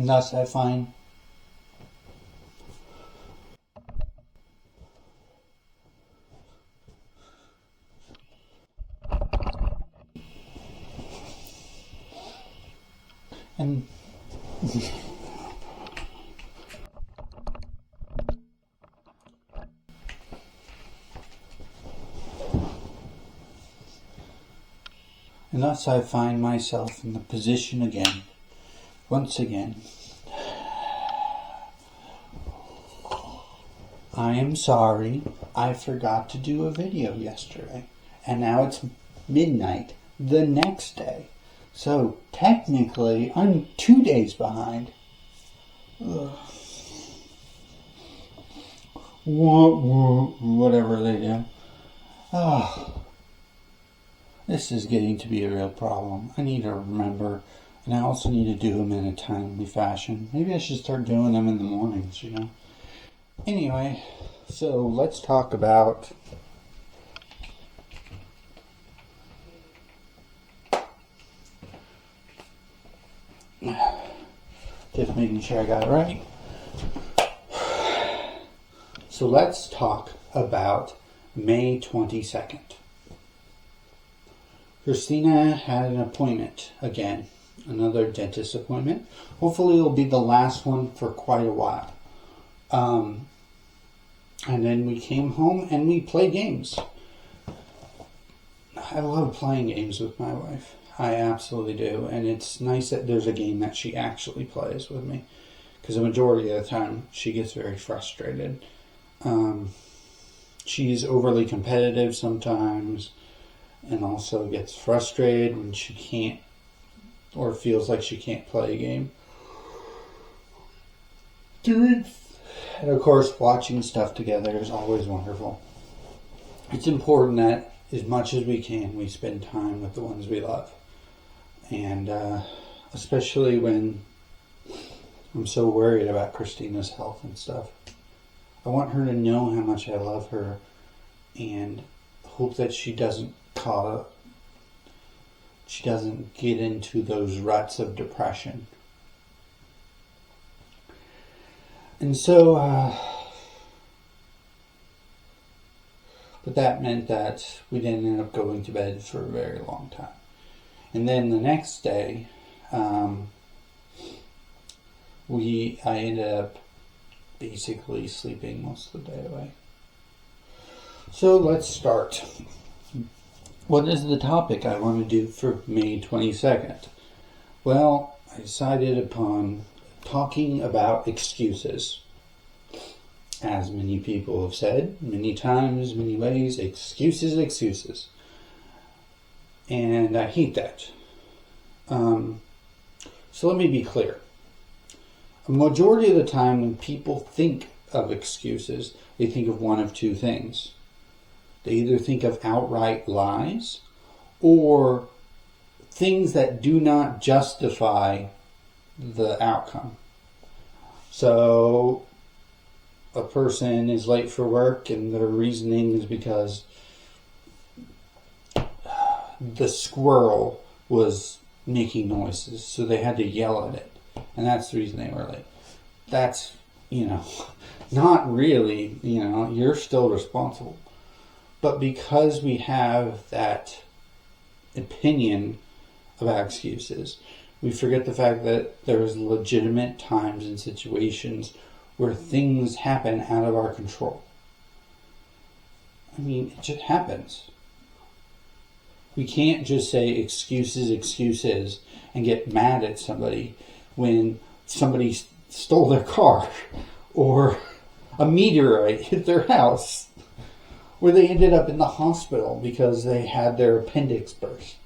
and thus I find and and thus I find myself in the position again, once again. I am sorry, I forgot to do a video yesterday, and now it's midnight the next day. So technically, I'm 2 days behind. Ugh. Whatever they do. This is getting to be a real problem. I need to remember, and I also need to do them in a timely fashion. Maybe I should start doing them in the mornings, Anyway, so let's talk about just making sure I got it right. So let's talk about May 22nd. Christina had an appointment again, another dentist appointment. Hopefully it'll be the last one for quite a while. And then we came home and we played games. I love playing games with my wife. I absolutely do. And it's nice that there's a game that she actually plays with me. Because the majority of the time she gets very frustrated. She's overly competitive sometimes. And also gets frustrated when she can't or feels like she can't play a game. And of course, watching stuff together is always wonderful. It's important that as much as we can, we spend time with the ones we love. And especially when I'm so worried about Christina's health and stuff. I want her to know how much I love her and hope that she doesn't get into those ruts of depression. And so, but that meant that we didn't end up going to bed for a very long time. And then the next day, I ended up basically sleeping most of the day away. So let's start. What is the topic I want to do for May 22nd? Well, I decided upon talking about excuses. As many people have said, many times, many ways, excuses. And I hate that. So let me be clear. A majority of the time when people think of excuses, they think of one of two things. They either think of outright lies or things that do not justify the outcome. So a person is late for work and their reasoning is because the squirrel was making noises, so they had to yell at it. And that's the reason they were late. That's, not really, you're still responsible. But because we have that opinion about excuses, we forget the fact that there's legitimate times and situations where things happen out of our control. It just happens. We can't just say excuses, and get mad at somebody when somebody stole their car or a meteorite hit their house, where they ended up in the hospital because they had their appendix burst.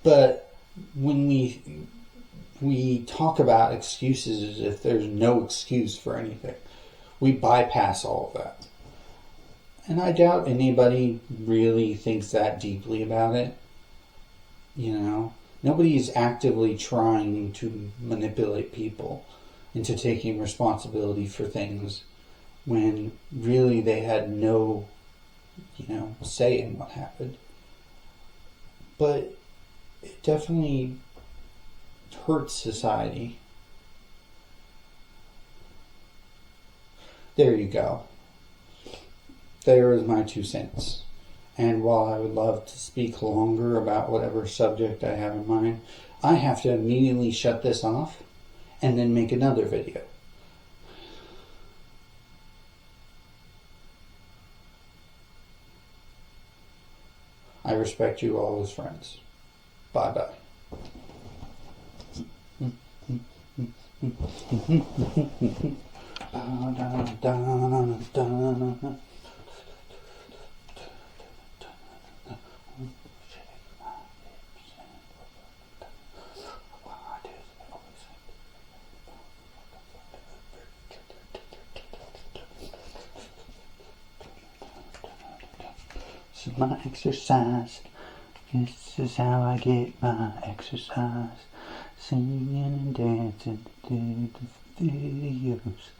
But when we talk about excuses as if there's no excuse for anything, we bypass all of that. And I doubt anybody really thinks that deeply about it. Nobody is actively trying to manipulate people into taking responsibility for things when really they had no, say in what happened. But it definitely hurts society. There you go. There is my 2 cents. And while I would love to speak longer about whatever subject I have in mind, I have to immediately shut this off and then make another video. I respect you all as friends. Bye-bye. This is my exercise. This is how I get my exercise. Singing and dancing to the videos.